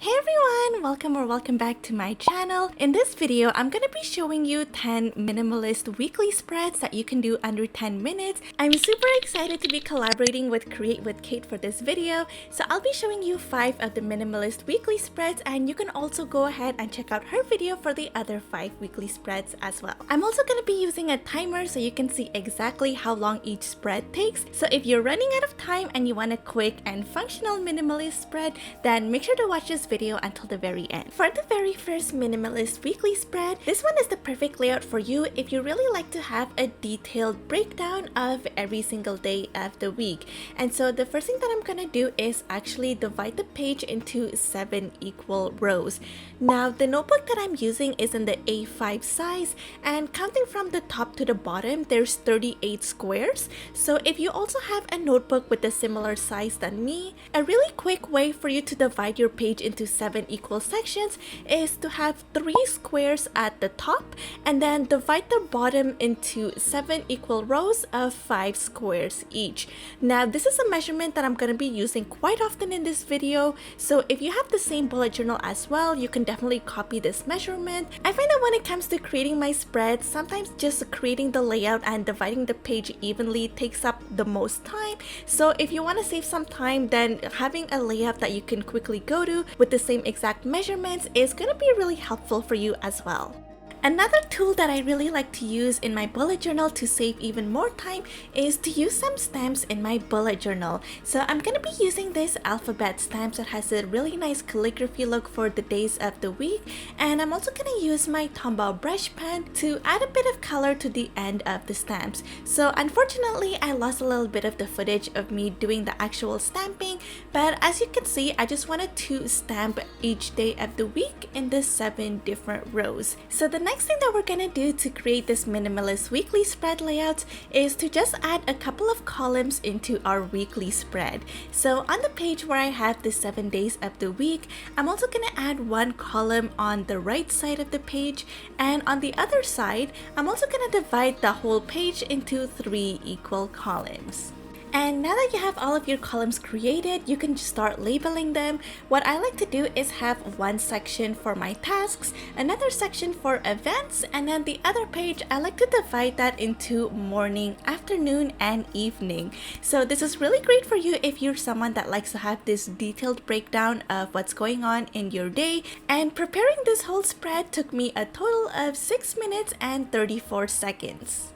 Hey everyone! Welcome back to my channel. In this video, I'm gonna be showing you 10 minimalist weekly spreads that you can do under 10 minutes. I'm super excited to be collaborating with Create with Kate for this video. So I'll be showing you 5 of the minimalist weekly spreads, and you can also go ahead and check out her video for the other 5 weekly spreads as well. I'm also gonna be using a timer so you can see exactly how long each spread takes. So if you're running out of time and you want a quick and functional minimalist spread, then make sure to watch this video until the very end. For the very first minimalist weekly spread, this one is the perfect layout for you if you really like to have a detailed breakdown of every single day of the week. And so the first thing that I'm gonna do is actually divide the page into 7 equal rows. Now the notebook that I'm using is in the A5 size, and counting from the top to the bottom, there's 38 squares. So if you also have a notebook with a similar size than me, a really quick way for you to divide your page into 7 equal sections is to have 3 squares at the top and then divide the bottom into 7 equal rows of 5 squares each. Now this is a measurement that I'm going to be using quite often in this video, so if you have the same bullet journal as well, you can definitely copy this measurement. I find that when it comes to creating my spreads, sometimes just creating the layout and dividing the page evenly takes up the most time. So if you want to save some time, then having a layout that you can quickly go to with the same exact measurements is going to be really helpful for you as well. Another tool that I really like to use in my bullet journal to save even more time is to use some stamps in my bullet journal. So I'm going to be using this alphabet stamps that has a really nice calligraphy look for the days of the week, and I'm also going to use my Tombow brush pen to add a bit of color to the end of the stamps. So unfortunately, I lost a little bit of the footage of me doing the actual stamping, but as you can see, I just wanted to stamp each day of the week in the 7 different rows. So the next thing that we're gonna do to create this minimalist weekly spread layout is to just add a couple of columns into our weekly spread. So on the page where I have the 7 days of the week, I'm also gonna add 1 column on the right side of the page, and on the other side, I'm also gonna divide the whole page into 3 equal columns. And now that you have all of your columns created, you can just start labeling them. What I like to do is have 1 section for my tasks, another section for events, and then the other page, I like to divide that into morning, afternoon, and evening. So this is really great for you if you're someone that likes to have this detailed breakdown of what's going on in your day. And preparing this whole spread took me a total of 6 minutes and 34 seconds.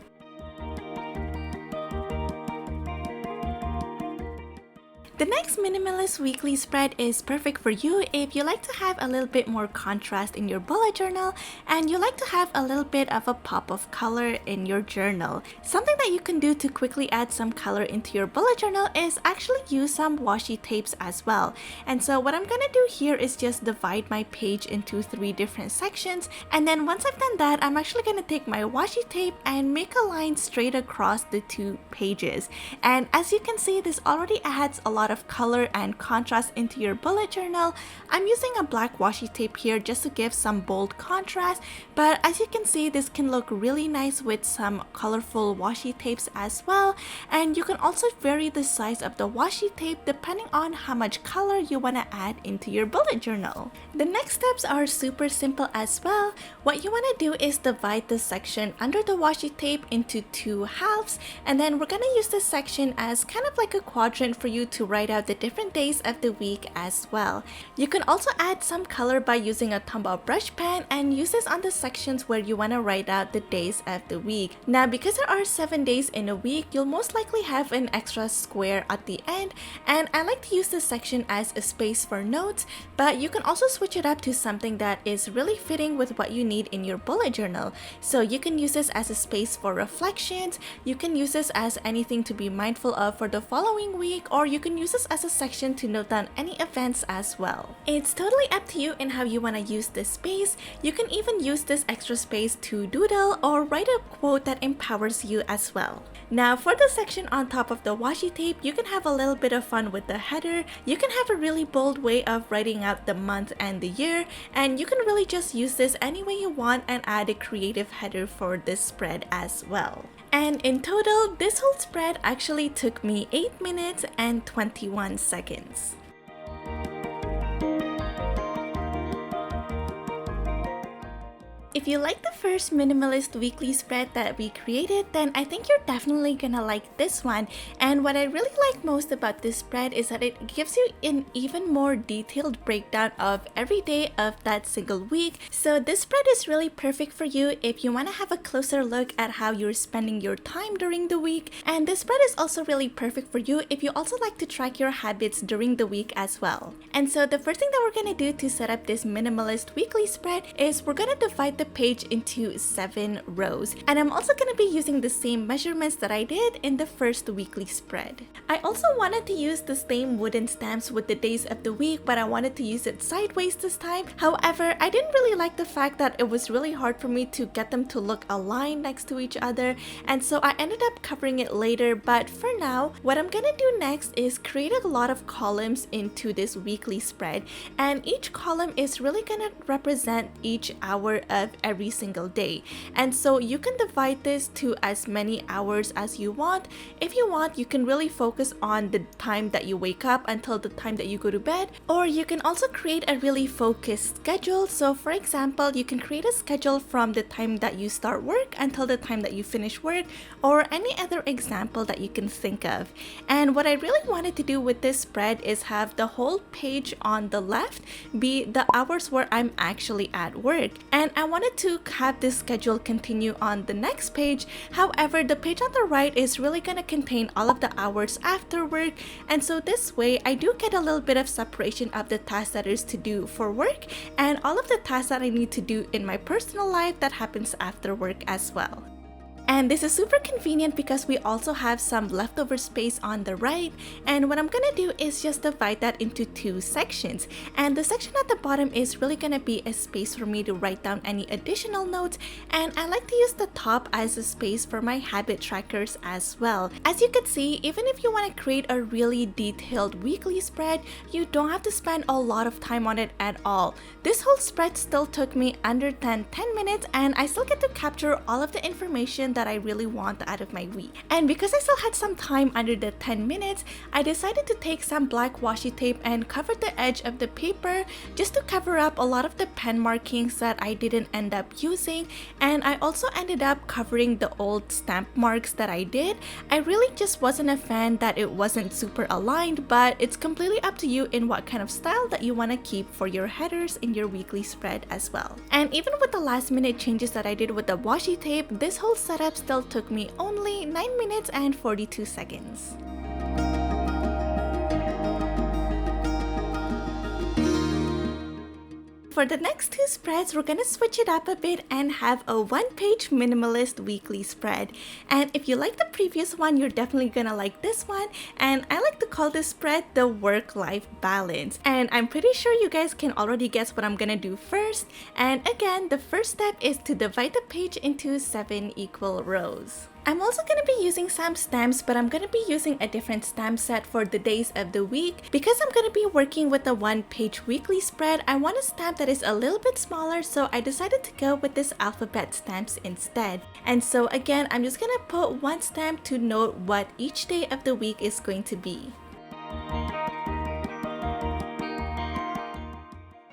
The next minimalist weekly spread is perfect for you if you like to have a little bit more contrast in your bullet journal and you like to have a little bit of a pop of color in your journal. Something that you can do to quickly add some color into your bullet journal is actually use some washi tapes as well. And so what I'm gonna do here is just divide my page into 3 different sections, and then once I've done that, I'm actually gonna take my washi tape and make a line straight across the 2 pages. And as you can see, this already adds a lot of color and contrast into your bullet journal. I'm using a black washi tape here just to give some bold contrast, but as you can see, this can look really nice with some colorful washi tapes as well. And you can also vary the size of the washi tape depending on how much color you want to add into your bullet journal. The next steps are super simple as well. What you want to do is divide the section under the washi tape into 2 halves, and then we're going to use this section as kind of like a quadrant for you to write out the different days of the week as well. You can also add some color by using a Tombow brush pen and use this on the sections where you want to write out the days of the week. Now because there are 7 days in a week, you'll most likely have an extra square at the end, and I like to use this section as a space for notes, but you can also switch it up to something that is really fitting with what you need in your bullet journal. So you can use this as a space for reflections, you can use this as anything to be mindful of for the following week, or you can use this as a section to note down any events as well. It's totally up to you in how you want to use this space. You can even use this extra space to doodle or write a quote that empowers you as well. Now for the section on top of the washi tape, you can have a little bit of fun with the header. You can have a really bold way of writing out the month and the year, and you can really just use this any way you want and add a creative header for this spread as well. And in total, this whole spread actually took me 8 minutes and 21 seconds. If you like the first minimalist weekly spread that we created, then I think you're definitely gonna like this one. And what I really like most about this spread is that it gives you an even more detailed breakdown of every day of that single week. So this spread is really perfect for you if you want to have a closer look at how you're spending your time during the week. And this spread is also really perfect for you if you also like to track your habits during the week as well. And so the first thing that we're gonna do to set up this minimalist weekly spread is we're gonna divide the page into 7 rows. And I'm also gonna be using the same measurements that I did in the first weekly spread. I also wanted to use the same wooden stamps with the days of the week, but I wanted to use it sideways this time. However, I didn't really like the fact that it was really hard for me to get them to look aligned next to each other, and so I ended up covering it later. But for now, what I'm gonna do next is create a lot of columns into this weekly spread, and each column is really gonna represent each hour of every single day. And so you can divide this to as many hours as you want. If you want, you can really focus on the time that you wake up until the time that you go to bed, or you can also create a really focused schedule. So for example, you can create a schedule from the time that you start work until the time that you finish work, or any other example that you can think of. And what I really wanted to do with this spread is have the whole page on the left be the hours where I'm actually at work, and I wanted to have this schedule continue on the next page. However, the page on the right is really going to contain all of the hours after work, and so this way I do get a little bit of separation of the tasks that is to do for work and all of the tasks that I need to do in my personal life that happens after work as well. And this is super convenient because we also have some leftover space on the right, and what I'm gonna do is just divide that into 2 sections. And the section at the bottom is really gonna be a space for me to write down any additional notes, and I like to use the top as a space for my habit trackers as well. As you can see, even if you want to create a really detailed weekly spread, you don't have to spend a lot of time on it at all. This whole spread still took me under 10 minutes, and I still get to capture all of the information that I really want out of my week. And because I still had some time under the 10 minutes, I decided to take some black washi tape and cover the edge of the paper just to cover up a lot of the pen markings that I didn't end up using. And I also ended up covering the old stamp marks that I did. I really just wasn't a fan that it wasn't super aligned, but it's completely up to you in what kind of style that you want to keep for your headers in your weekly spread as well. And even with the last minute changes that I did with the washi tape, this whole setup still took me only 9 minutes and 42 seconds. For the next 2 spreads, we're gonna switch it up a bit and have a 1-page minimalist weekly spread. And if you like the previous one, you're definitely gonna like this one. And I like to call this spread the work-life balance. And I'm pretty sure you guys can already guess what I'm gonna do first. And again, the first step is to divide the page into 7 equal rows. I'm also going to be using some stamps, but I'm going to be using a different stamp set for the days of the week. Because I'm going to be working with a 1-page weekly spread, I want a stamp that is a little bit smaller, so I decided to go with this alphabet stamps instead. And so again, I'm just going to put 1 stamp to note what each day of the week is going to be.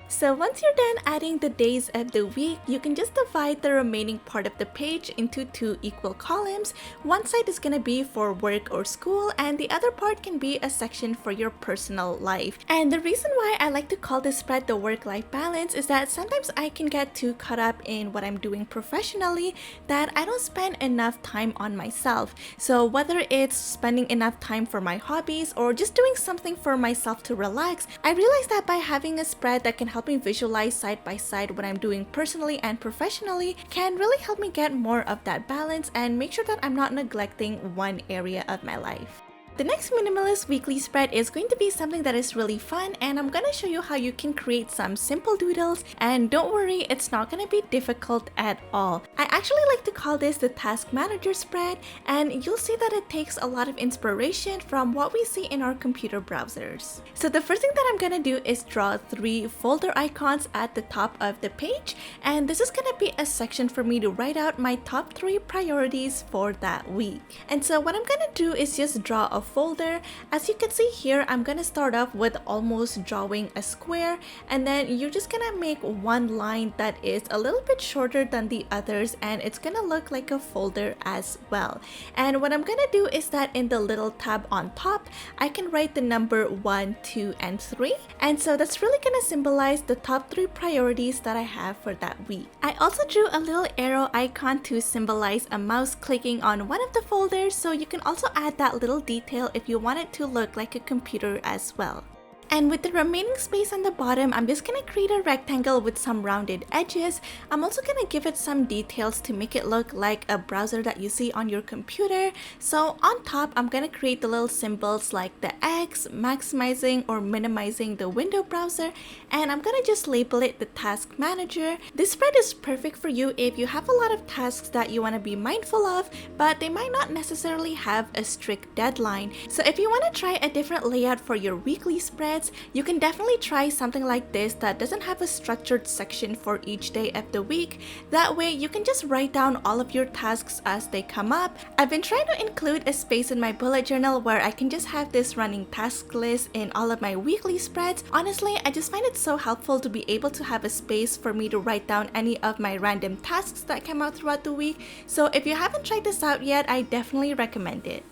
So once you're done adding the days of the week, you can just divide the remaining part of the page into 2 equal columns. One side is going to be for work or school, and the other part can be a section for your personal life. And the reason why I like to call this spread the work-life balance is that sometimes I can get too caught up in what I'm doing professionally that I don't spend enough time on myself. So whether it's spending enough time for my hobbies or just doing something for myself to relax, I realized that by having a spread that can help me visualize side by side what I'm doing personally and professionally can really help me get more of that balance and make sure that I'm not neglecting one area of my life. The next minimalist weekly spread is going to be something that is really fun, and I'm going to show you how you can create some simple doodles, and don't worry, it's not going to be difficult at all. I actually like to call this the task manager spread, and you'll see that it takes a lot of inspiration from what we see in our computer browsers. So the first thing that I'm going to do is draw 3 folder icons at the top of the page, and this is going to be a section for me to write out my top 3 priorities for that week. And so what I'm going to do is just draw a folder. As you can see here, I'm gonna start off with almost drawing a square, and then you're just gonna make one line that is a little bit shorter than the others, and it's gonna look like a folder as well. And what I'm gonna do is that in the little tab on top, I can write the number 1, 2, and 3. And so that's really gonna symbolize the top 3 priorities that I have for that week. I also drew a little arrow icon to symbolize a mouse clicking on one of the folders, so you can also add that little detail if you want it to look like a computer as well. And with the remaining space on the bottom, I'm just gonna create a rectangle with some rounded edges. I'm also gonna give it some details to make it look like a browser that you see on your computer. So on top, I'm gonna create the little symbols like the X, maximizing or minimizing the window browser, and I'm gonna just label it the task manager. This spread is perfect for you if you have a lot of tasks that you wanna be mindful of, but they might not necessarily have a strict deadline. So if you wanna try a different layout for your weekly spread, you can definitely try something like this that doesn't have a structured section for each day of the week. That way you can just write down all of your tasks as they come up. I've been trying to include a space in my bullet journal where I can just have this running task list in all of my weekly spreads. Honestly, I just find it so helpful to be able to have a space for me to write down any of my random tasks that come out throughout the week. So if you haven't tried this out yet, I definitely recommend it.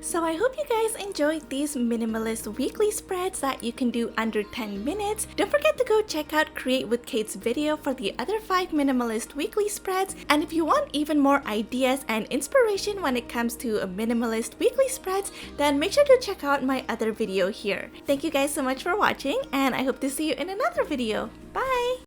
So I hope you guys enjoyed these minimalist weekly spreads that you can do under 10 minutes. Don't forget to go check out Create with Kate's video for the other 5 minimalist weekly spreads. And if you want even more ideas and inspiration when it comes to a minimalist weekly spreads, then make sure to check out my other video here. Thank you guys so much for watching, and I hope to see you in another video. Bye!